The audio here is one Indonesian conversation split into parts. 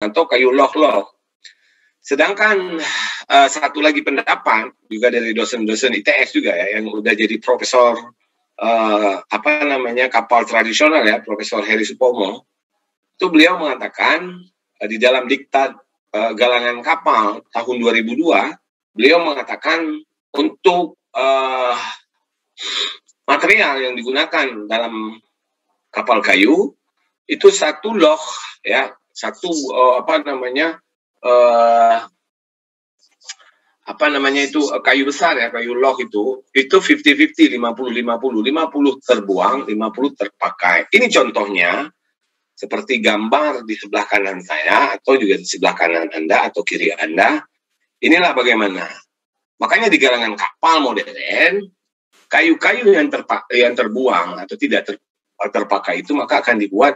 atau kayu loh-loh. Sedangkan satu lagi pendapat juga dari dosen-dosen ITS juga ya, yang udah jadi profesor kapal tradisional ya, Profesor Heri Supomo, itu beliau mengatakan di dalam diktat galangan kapal tahun 2002, beliau mengatakan untuk material yang digunakan dalam kapal kayu itu satu loh ya, satu kayu besar ya, kayu loh itu 50-50, 50-50 terbuang, 50 terpakai. Ini contohnya seperti gambar di sebelah kanan saya atau juga di sebelah kanan Anda atau kiri Anda. Inilah bagaimana. Makanya di galangan kapal modern, kayu-kayu yang terbuang atau tidak terpakai itu maka akan dibuat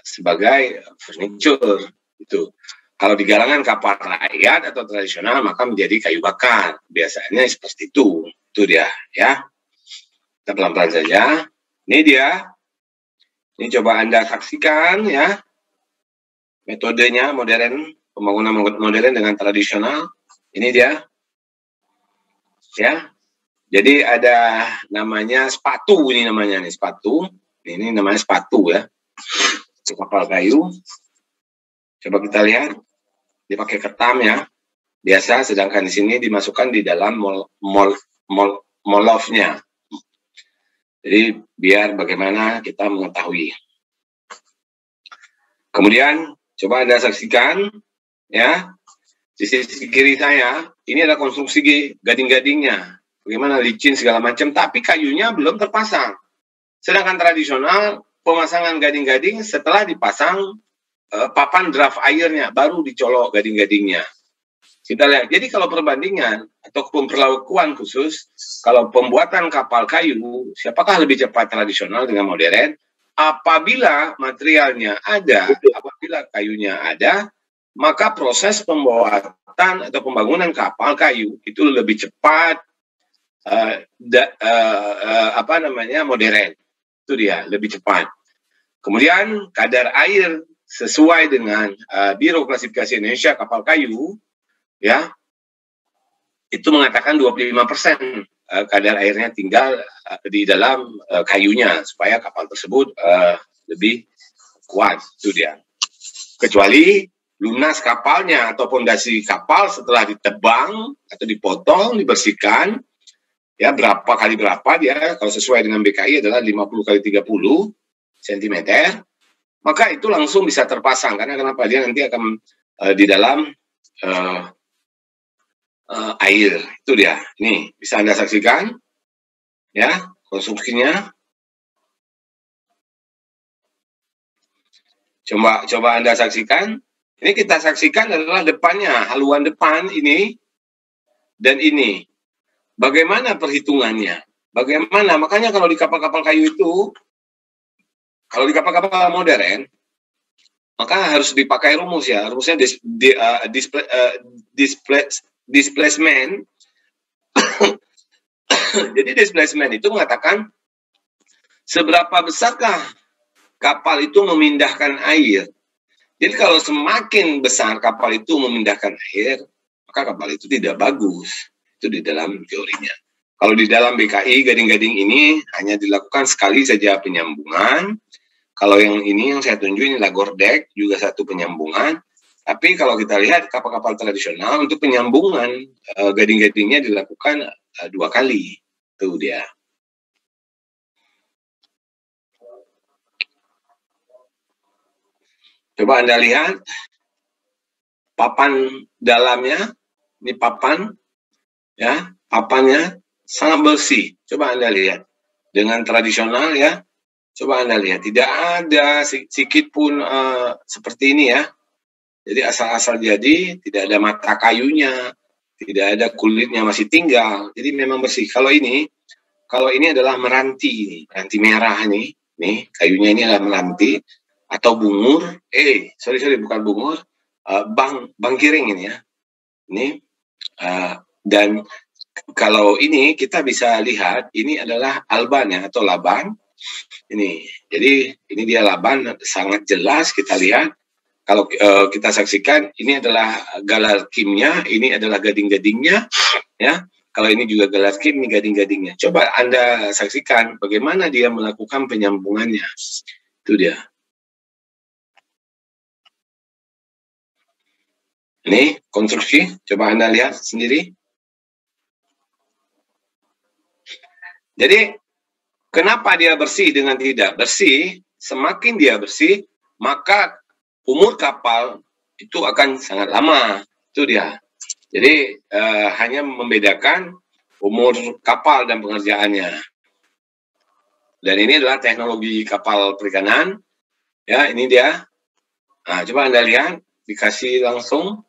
sebagai furniture itu. Kalau di galangan kapal rakyat atau tradisional maka menjadi kayu bakar. Biasanya seperti itu. Itu dia ya. Kita pelan-pelan saja. Ini dia. Ini coba Anda saksikan ya. Metodenya modern, pembangunan modern dengan tradisional. Ini dia. Ya. Jadi ada namanya sepatu, ini namanya nih sepatu. Ini namanya sepatu ya. Kapal kayu. Coba kita lihat. Dipakai ketam ya. Biasa, sedangkan di sini dimasukkan di dalam molofnya. Jadi biar bagaimana kita mengetahui. Kemudian coba Anda saksikan ya. Di sisi kiri saya, ini ada konstruksi gading-gadingnya. Bagaimana licin segala macam, tapi kayunya belum terpasang. Sedangkan tradisional, pemasangan gading-gading setelah dipasang papan draft airnya, baru dicolok gading-gadingnya. Kita lihat, jadi kalau perbandingan atau pemperlakuan khusus, kalau pembuatan kapal kayu, siapakah lebih cepat tradisional dengan modern? Apabila materialnya ada, apabila kayunya ada, maka proses pembuatan atau pembangunan kapal kayu itu lebih cepat, modern. Itu dia, lebih cepat. Kemudian kadar air sesuai dengan Biro Klasifikasi Indonesia kapal kayu, ya, itu mengatakan 25% kadar airnya tinggal di dalam kayunya supaya kapal tersebut lebih kuat. Itu dia. Kecuali lunas kapalnya atau fondasi kapal setelah ditebang atau dipotong, dibersihkan, ya berapa kali berapa dia, kalau sesuai dengan BKI adalah 50 kali 30 cm, maka itu langsung bisa terpasang. Karena kenapa? Dia nanti akan di dalam air. Itu dia. Nih, bisa Anda saksikan. Ya, konstruksinya. Coba Anda saksikan. Ini kita saksikan adalah depannya, haluan depan ini dan ini. Bagaimana perhitungannya? Bagaimana? Makanya kalau di kapal-kapal kayu itu, kalau di kapal-kapal modern, maka harus dipakai rumus ya. Rumusnya displacement. Jadi displacement itu mengatakan seberapa besarkah kapal itu memindahkan air. Jadi kalau semakin besar kapal itu memindahkan air, maka kapal itu tidak bagus. Itu di dalam teorinya. Kalau di dalam BKI, gading-gading ini hanya dilakukan sekali saja penyambungan. Kalau yang ini yang saya tunjuk ini lagordek, juga satu penyambungan. Tapi kalau kita lihat kapal-kapal tradisional untuk penyambungan gading-gadingnya dilakukan 2 kali. Itu dia. Coba Anda lihat papan dalamnya, ini papan, ya, papannya sangat bersih. Coba Anda lihat dengan tradisional ya. Coba Anda lihat, tidak ada sedikit pun seperti ini ya. Jadi asal-asal jadi, tidak ada mata kayunya, tidak ada kulitnya masih tinggal. Jadi memang bersih. Kalau ini adalah meranti, meranti merah nih kayunya ini adalah meranti atau bungur. Sorry bukan bungur, bangkiring ini ya. Ini dan kalau ini kita bisa lihat ini adalah alban ya atau laban. Ini, jadi ini dia laban sangat jelas kita lihat Kalau kita saksikan, ini adalah galarkimnya, ini adalah gading-gadingnya, ya. Kalau ini juga galarkim, ini gading-gadingnya. Coba Anda saksikan bagaimana dia melakukan penyambungannya. Itu dia. Ini konstruksi, coba Anda lihat sendiri. Jadi, kenapa dia bersih dengan tidak bersih? Semakin dia bersih, maka umur kapal itu akan sangat lama. Itu dia. Jadi hanya membedakan umur kapal dan pengerjaannya. Dan ini adalah teknologi kapal perikanan. Ya, ini dia. Nah, coba Anda lihat, dikasih langsung.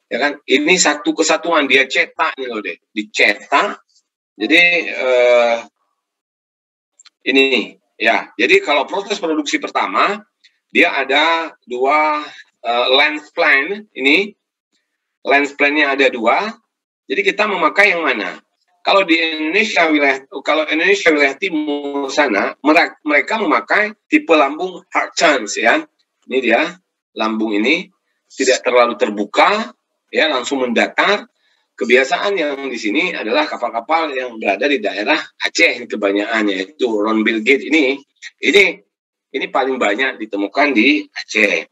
Ya kan? Ini satu kesatuan, dia cetak nih loh deh. Dicetak. Jadi ini ya. Jadi kalau proses produksi pertama, dia ada dua lens plan ini. Lens plan-nya ada dua. Jadi kita memakai yang mana? Kalau di Indonesia wilayah timur sana, mereka memakai tipe lambung Hartchance ya. Ini dia lambung ini tidak terlalu terbuka, ya langsung mendatar. Kebiasaan yang di sini adalah kapal-kapal yang berada di daerah Aceh kebanyakannya itu Ronbil Gate ini paling banyak ditemukan di Aceh.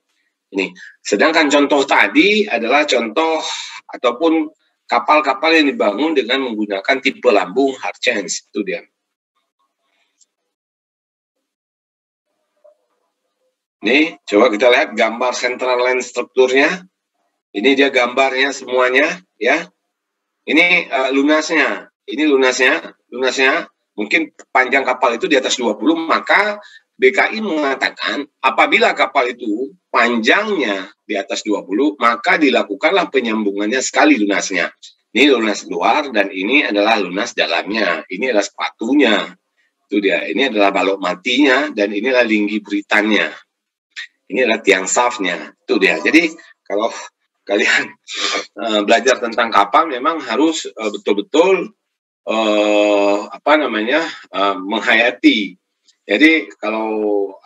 Ini. Sedangkan contoh tadi adalah contoh ataupun kapal-kapal yang dibangun dengan menggunakan tipe lambung Hartchance. Itu dia. Nih, coba kita lihat gambar central line strukturnya. Ini dia gambarnya semuanya, ya. Ini lunasnya. Ini lunasnya. Mungkin panjang kapal itu di atas 20, maka BKI mengatakan apabila kapal itu panjangnya di atas 20, maka dilakukanlah penyambungannya sekali lunasnya. Ini lunas luar dan ini adalah lunas dalamnya. Ini adalah sepatunya. Itu dia. Ini adalah balok matinya dan inilah linggi beritannya. Ini adalah tiang shaftnya. Itu dia. Jadi kalau kalian belajar tentang kapal memang harus betul-betul menghayati. Jadi kalau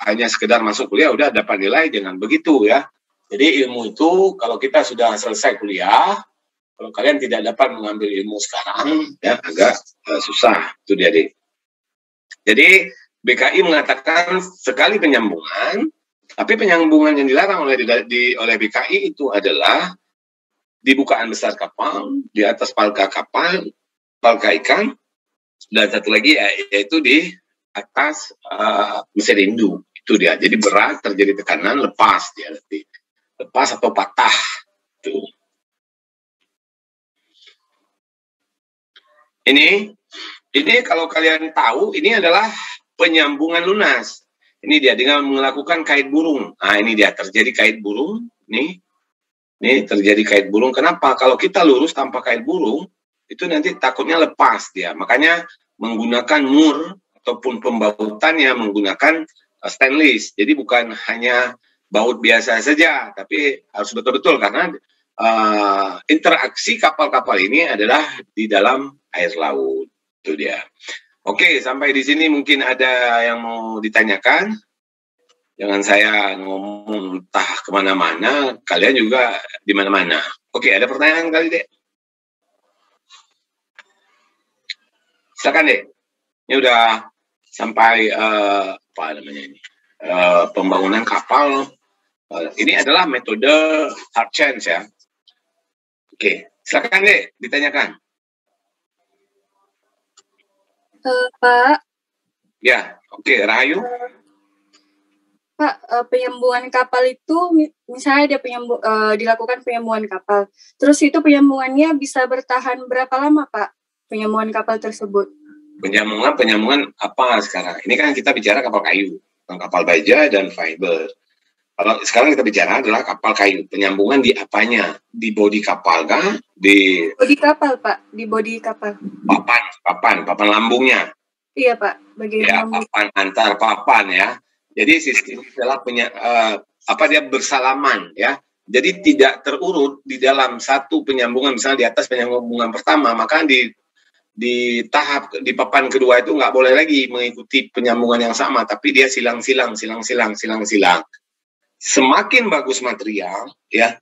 hanya sekedar masuk kuliah udah dapat nilai, jangan begitu ya. Jadi ilmu itu kalau kita sudah selesai kuliah, kalau kalian tidak dapat mengambil ilmu sekarang, ya agak susah itu dia deh. Jadi BKI mengatakan sekali penyambungan, tapi penyambungan yang dilarang oleh BKI itu adalah di bukaan besar kapal, di atas palka kapal, palka ikan, dan satu lagi yaitu di atas mesin induk. Itu dia. Jadi berat, terjadi tekanan, lepas dia. Lepas atau patah. Tuh. Ini kalau kalian tahu, ini adalah penyambungan lunas. Ini dia dengan melakukan kait burung. Nah, ini dia terjadi kait burung. Nih terjadi kait burung. Kenapa? Kalau kita lurus tanpa kait burung, itu nanti takutnya lepas dia. Makanya menggunakan mur ataupun pembautannya menggunakan stainless. Jadi bukan hanya baut biasa saja, tapi harus betul-betul karena interaksi kapal-kapal ini adalah di dalam air laut. Itu dia. Oke, sampai di sini mungkin ada yang mau ditanyakan. Jangan saya ngomong entah kemana-mana, kalian juga di mana-mana. Oke, ada pertanyaan kali, Dek? Silakan, Dek. Ini udah sampai pembangunan kapal. Ini adalah metode Hartchance ya. Oke, silakan Dek, ditanyakan. Pak. Ya, oke, Rahayu. Pak, penyambungan kapal itu misalnya dilakukan penyambungan kapal. Terus itu penyambungannya bisa bertahan berapa lama, Pak? Penyambungan kapal tersebut. Penyambungan apa sekarang? Ini kan kita bicara kapal kayu, kapal baja dan fiber. Kalau sekarang kita bicara adalah kapal kayu. Penyambungan di apanya? Di bodi kapal kah? Di bodi kapal, Pak. Di bodi kapal. Papan lambungnya. Iya, Pak. Bagian ya, lambung. Papan antar papan ya. Jadi sistem adalah dia bersalaman ya. Jadi tidak terurut di dalam satu penyambungan, misalnya di atas penyambungan pertama, maka di papan kedua itu nggak boleh lagi mengikuti penyambungan yang sama, tapi dia silang-silang. semakin bagus material, ya,